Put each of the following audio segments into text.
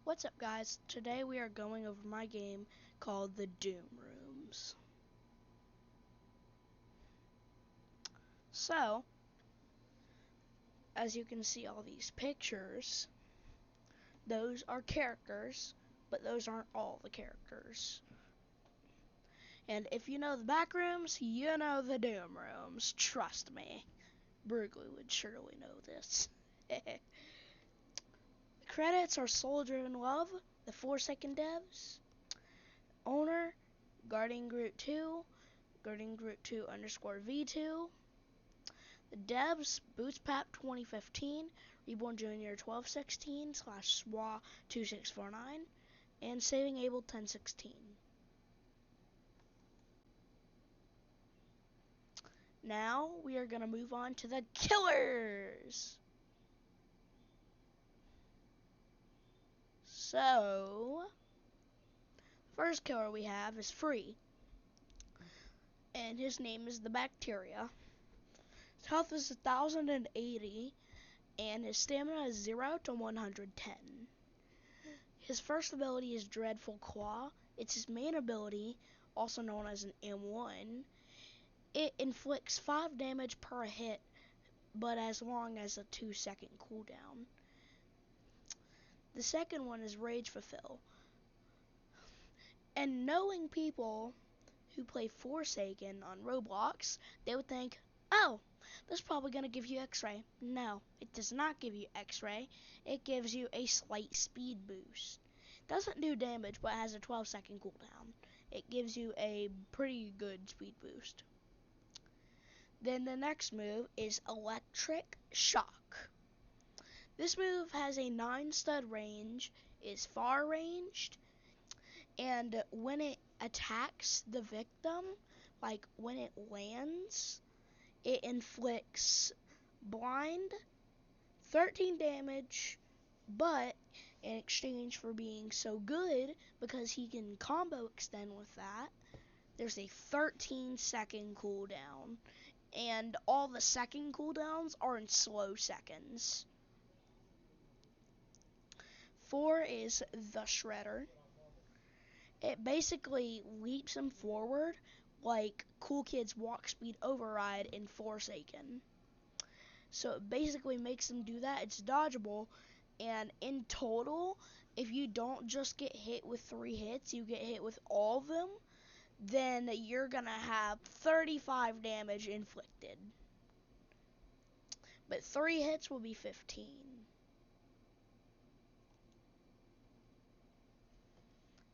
What's up, guys? Today we are going over my game called the DoomRooms. So, as you can see all these pictures, those are characters, but those aren't all the characters. And if you know the Backrooms, you know the DoomRooms. Trust me. Brugly would surely know this. The credits are Soldier in Love, the Forsaken devs, owner, Guardian Groot 2, Guardian Groot 2 _ V2, the devs, Bootspap 2015, Reborn Junior 1216 / SWA 2649, and Saving Abel 1016. Now we are going to move on to the killers. So, first killer we have is Free, and his name is the Bacteria. His health is 1080, and his stamina is 0 to 110. His first ability is Dreadful Claw. It's his main ability, also known as an M1. It inflicts 5 damage per hit, but as long as a 2-second cooldown. The second one is Rage Fulfill. And knowing people who play Forsaken on Roblox, they would think, oh, this is probably going to give you X-Ray. No, it does not give you X-Ray. It gives you a slight speed boost. Doesn't do damage, but has a 12-second cooldown. It gives you a pretty good speed boost. Then the next move is Electric Shock. This move has a 9-stud range, is far ranged, and when it attacks the victim, like when it lands, it inflicts blind, 13 damage, but in exchange for being so good, because he can combo extend with that, there's a 13-second cooldown, and all the second cooldowns are in slow seconds. 4 is the Shredder. It basically leaps him forward like Cool Kid's Walk Speed Override in Forsaken. So it basically makes him do that. It's dodgeable, and in total, if you don't just get hit with 3 hits, you get hit with all of them, then you're gonna have 35 damage inflicted. But 3 hits will be 15.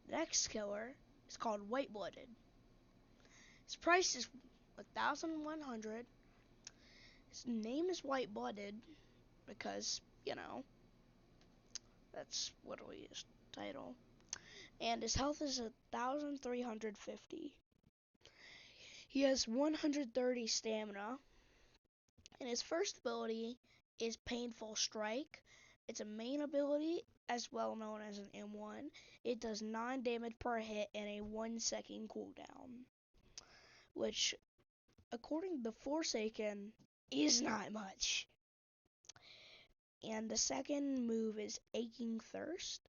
The next killer is called White Blooded. His price is 1,100. His name is White Blooded because, that's literally his title. And his health is 1,350. He has 130 stamina. And his first ability is Painful Strike. It's a main ability, as well known as an M1. It does 9 damage per hit and a 1-second cooldown, which, according to Forsaken, is not much. And the second move is Aching Thirst.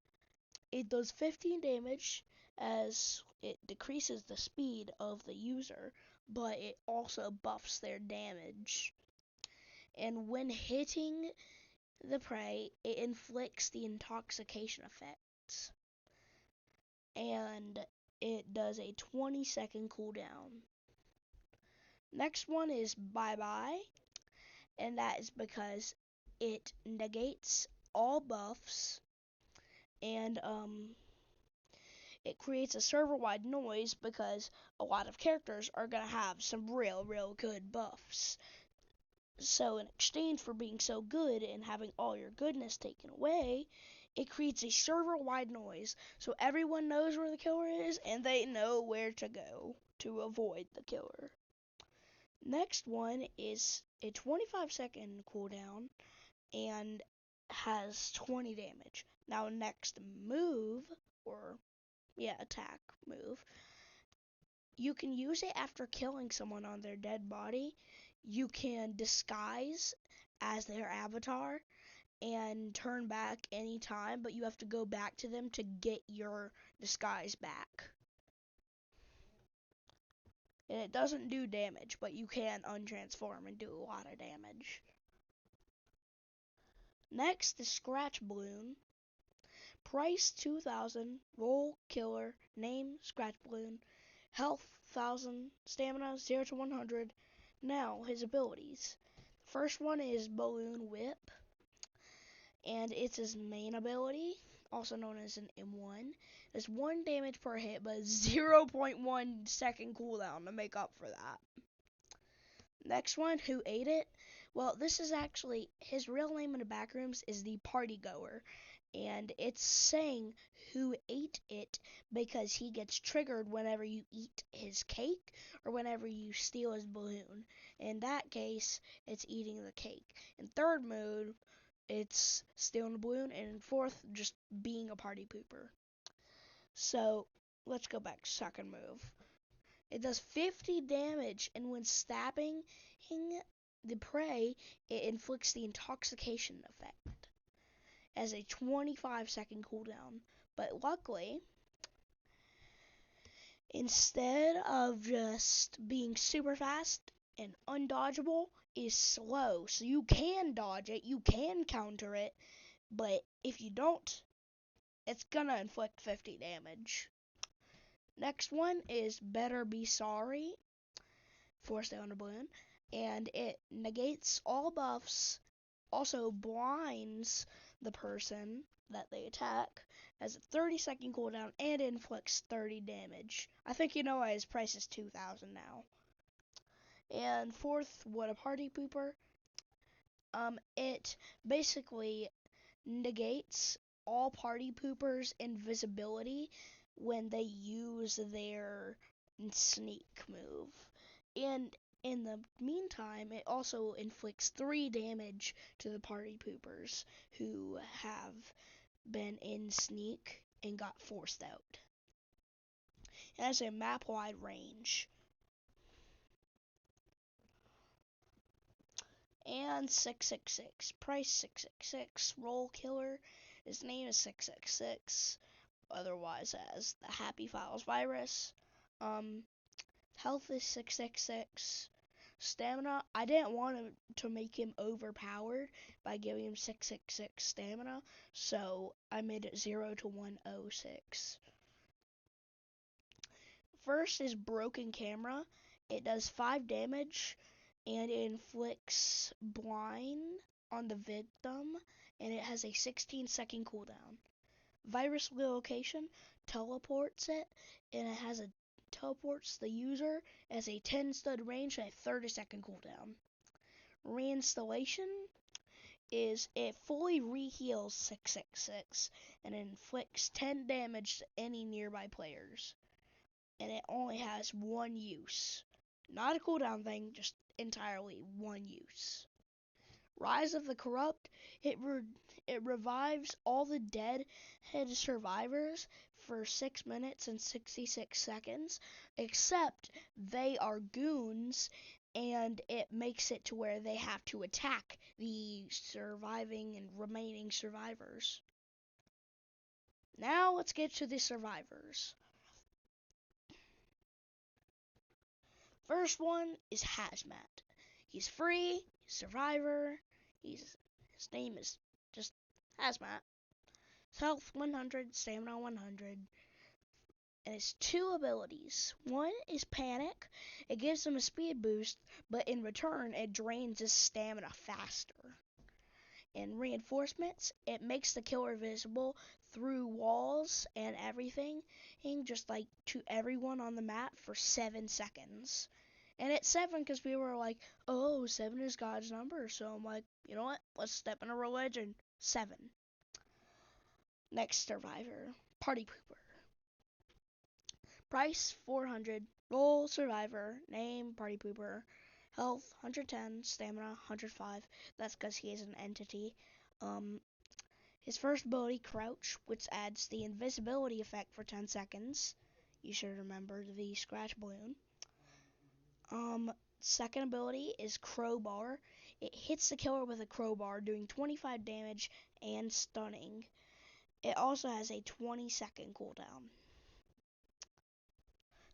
It does 15 damage as it decreases the speed of the user, but it also buffs their damage. And when hitting the prey, it inflicts the intoxication effects. And it does a 20-second cooldown. Next one is Bye Bye, and that is because it negates all buffs, and it creates a server-wide noise because a lot of characters are going to have some real good buffs. So in exchange for being so good and having all your goodness taken away, it creates a server-wide noise so everyone knows where the killer is and they know where to go to avoid the killer. Next one is a 25-second cooldown and has 20 damage. Now next move, attack move, you can use it after killing someone on their dead body. You can disguise as their avatar, and turn back anytime, but you have to go back to them to get your disguise back. And it doesn't do damage, but you can untransform and do a lot of damage. Next is Scratch Balloon. Price 2,000, roll killer, name Scratch Balloon, health 1,000, stamina 0 to 100. Now his abilities. First one is Balloon Whip, and it's his main ability, also known as an M1. It's 1 damage per hit, but 0.1 second cooldown to make up for that. Next one, Who Ate It? Well, this is actually, his real name in the Backrooms is the Party Goer, and it's saying who ate it because he gets triggered whenever you eat his cake or whenever you steal his balloon. In that case, it's eating the cake. In third mode, it's stealing the balloon, and in fourth, just being a party pooper. So, let's go back. Second move. It does 50 damage, and when stabbing the prey, it inflicts the intoxication effect as a 25-second cooldown. But luckily, instead of just being super fast and undodgeable, is slow. So you can dodge it, you can counter it, but if you don't, it's gonna inflict 50 damage. Next one is Better Be Sorry, force down a balloon, and it negates all buffs, also blinds the person that they attack, has a 30-second cooldown, and inflicts 30 damage. I think you know why his price is 2,000 now. And fourth, What a Party Pooper. It basically negates all party poopers' invisibility when they use their sneak move. And in the meantime, it also inflicts 3 damage to the party poopers who have been in sneak and got forced out. It has a map-wide range. And 666. Price 666. Roll killer. His name is 666. Otherwise as the Happy Files virus. Health is 666. Stamina, I didn't want to make him overpowered by giving him 666 stamina, so I made it 0 to 106. First is Broken Camera. It does 5 damage, and it inflicts blind on the victim, and it has a 16-second cooldown. Virus Relocation teleports it, and it has a teleports the user as a 10 stud range and a 30-second cooldown. Reinstallation is it fully reheals 666 and inflicts 10 damage to any nearby players. And it only has one use. Not a cooldown thing, just entirely one use. Rise of the Corrupt, it revives all the dead survivors for 6 minutes and 66 seconds, except they are goons, and it makes it to where they have to attack the surviving and remaining survivors. Now let's get to the survivors. First one is Hazmat. He's free, he's survivor, his name is just Hazmat. Health 100, stamina 100, and it's 2 abilities. One is Panic. It gives him a speed boost, but in return it drains his stamina faster. And Reinforcements, it makes the killer visible through walls and everything, just like to everyone on the map for 7 seconds. And it's 7 because people are like, oh, 7 is God's number. So I'm like, you know what? Let's step in a religion. 7. Next survivor, Party Pooper. Price 400. Roll survivor. Name Party Pooper. Health 110. Stamina 105. That's because he is an entity. His first ability, Crouch, which adds the invisibility effect for 10 seconds. You should remember the Scratch Balloon. Second ability is Crowbar. It hits the killer with a crowbar, doing 25 damage and stunning. It also has a 20-second cooldown.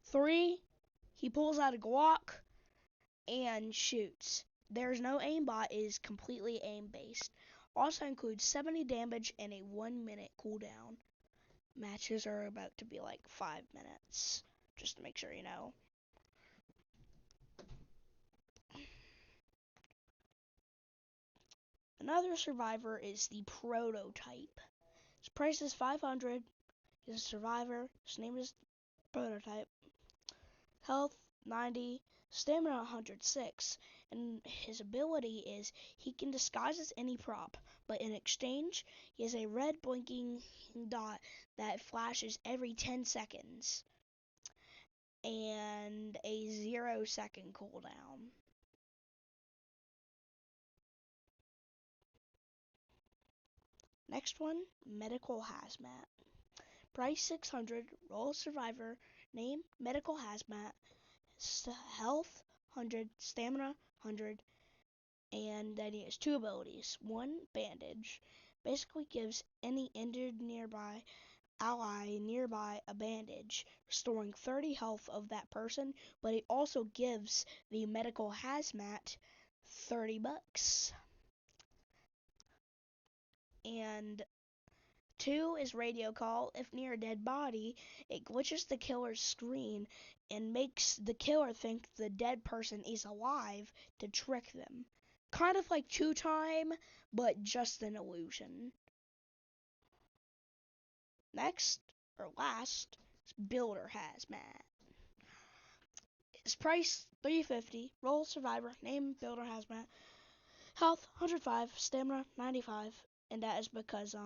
3, he pulls out a Glock and shoots. There's no aimbot, it is completely aim-based. Also includes 70 damage and a 1-minute cooldown. Matches are about to be like 5 minutes, just to make sure you know. Another survivor is the Prototype. His price is 500. He's a survivor. His name is Prototype. Health 90, stamina 106, and his ability is he can disguise as any prop, but in exchange, he has a red blinking dot that flashes every 10 seconds and a 0-second cooldown. Next one, Medical Hazmat. Price 600, role survivor, name Medical Hazmat, health 100, stamina 100, and then he has 2 abilities. 1, bandage, basically gives any injured ally nearby a bandage, restoring 30 health of that person, but it also gives the Medical Hazmat $30. And 2 is radio call. If near a dead body, it glitches the killer's screen and makes the killer think the dead person is alive to trick them. Kind of like 2 time, but just an illusion. Next, or last, is Builder Hazmat. His price $350, role survivor, name Builder Hazmat, health 105, stamina 95, and that is because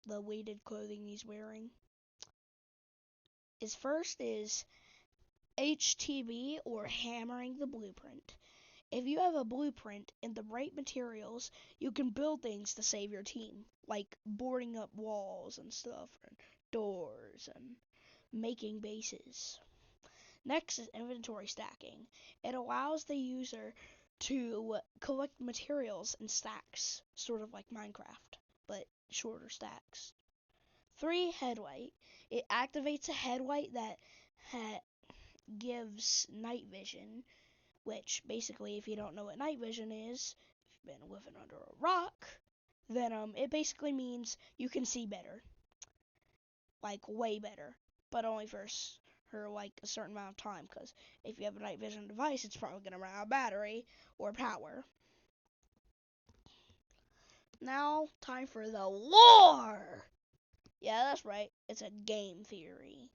the weighted clothing he's wearing. His first is HTB, or hammering the blueprint. If you have a blueprint and the right materials, you can build things to save your team, like boarding up walls and stuff, and doors, and making bases. Next is inventory stacking. It allows the user to collect materials in stacks, sort of like Minecraft, but shorter stacks. 3, headlight. It activates a headlight that gives night vision, which basically, if you don't know what night vision is, if you've been living under a rock, then it basically means you can see better, like way better, but only for like a certain amount of time, because if you have a night vision device, it's probably going to run out of battery or power. Now, time for the lore! Yeah, that's right, it's a game theory.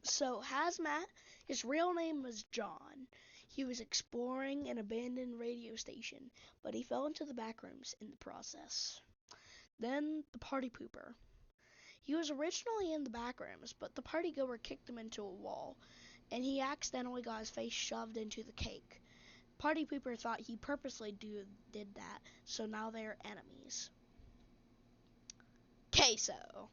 So, Hazmat, his real name was John. He was exploring an abandoned radio station, but he fell into the backrooms in the process. Then, the Party Pooper. He was originally in the backrooms, but the party goer kicked him into a wall, and he accidentally got his face shoved into the cake. Party Pooper thought he purposely did that, so now they are enemies. Queso.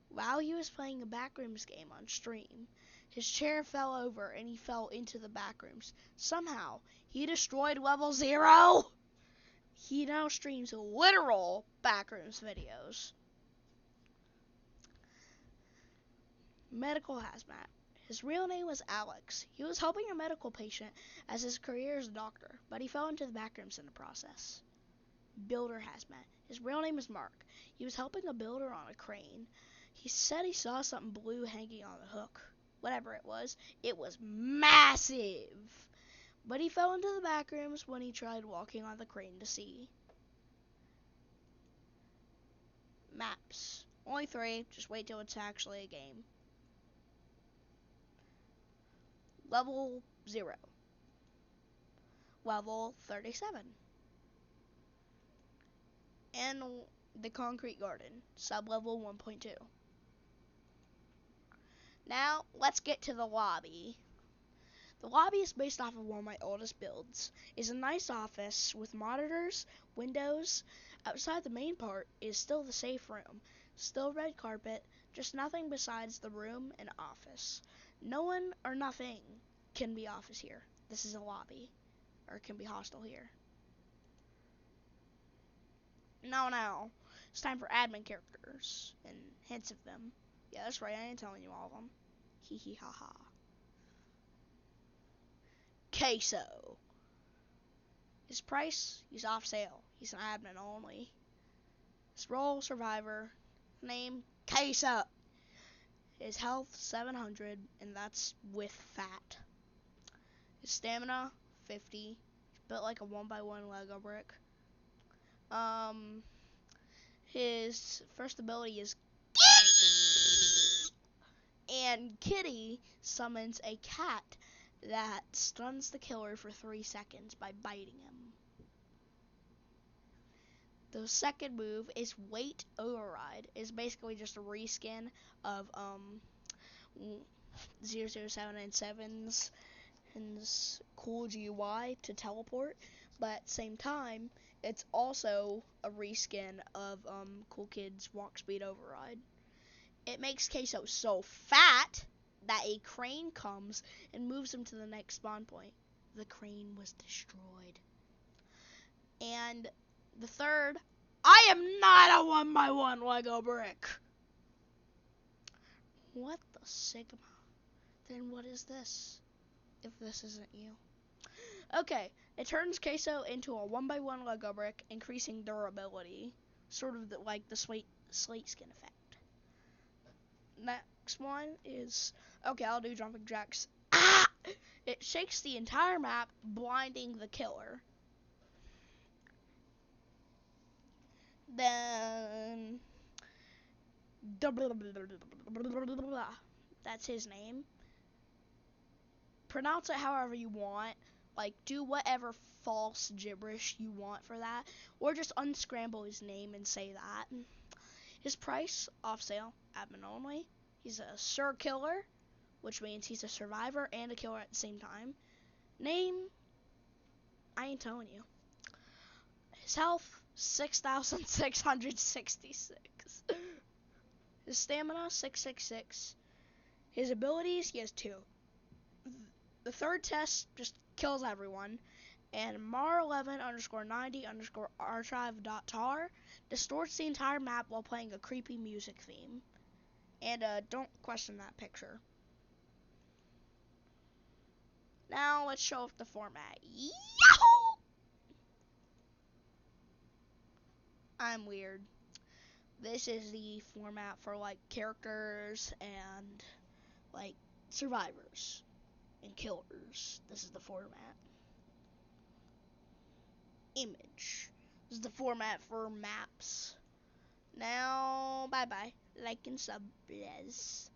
While he was playing a Backrooms game on stream, his chair fell over and he fell into the Backrooms. Somehow, he destroyed level 0! He now streams literal Backrooms videos. Medical Hazmat. His real name was Alex. He was helping a medical patient as his career as a doctor, but he fell into the Backrooms in the process. Builder Hazmat. His real name is Mark. He was helping a builder on a crane. He said he saw something blue hanging on the hook. Whatever it was massive! But he fell into the Backrooms when he tried walking on the crane to see. Maps. Only 3, just wait till it's actually a game. Level 0. Level 37. And the Concrete Garden, sub-level 1.2. Now, let's get to the lobby. The lobby is based off of one of my oldest builds. It's a nice office with monitors, windows. Outside the main part is still the safe room. Still red carpet, just nothing besides the room and office. No one or nothing can be office here. This is a lobby, or it can be hostile here. No. It's time for admin characters and hints of them. Yeah, that's right. I ain't telling you all of them. Hee hee ha ha. Queso. His price, he's off sale. He's an admin only. His role, survivor. Name, Queso. His health, 700, and that's with fat. His stamina, 50. He's built like a 1x1 Lego brick. His first ability is and Kitty summons a cat that stuns the killer for 3 seconds by biting him. The second move is Weight Override. It's basically just a reskin of 007 and 7's cool GUI to teleport, but at the same time, it's also a reskin of Cool Kid's Walk Speed Override. It makes Queso so fat that a crane comes and moves him to the next spawn point. The crane was destroyed. And the third, I am not a 1x1 Lego brick. What the Sigma? Then what is this? If this isn't you. Okay, it turns Queso into a 1x1 Lego brick, increasing durability. Sort of like the slate skin effect. Next one is, okay, I'll do jumping jacks. Ah! It shakes the entire map, blinding the killer. Then, that's his name. Pronounce it however you want. Like, do whatever false gibberish you want for that. Or just unscramble his name and say that. His price, off sale, admin only. He's a Sir Killer, which means he's a survivor and a killer at the same time. Name, I ain't telling you. His health, 6,666. His stamina, 666. His abilities, he has 2. The third test just kills everyone. And mar11_90_archive.tar distorts the entire map while playing a creepy music theme. And don't question that picture. Now let's show off the format. Yahoo! I'm weird. This is the format for like characters and like survivors and killers. This is the format. Image. This is the format for maps. Now, bye bye. Like and sub, please.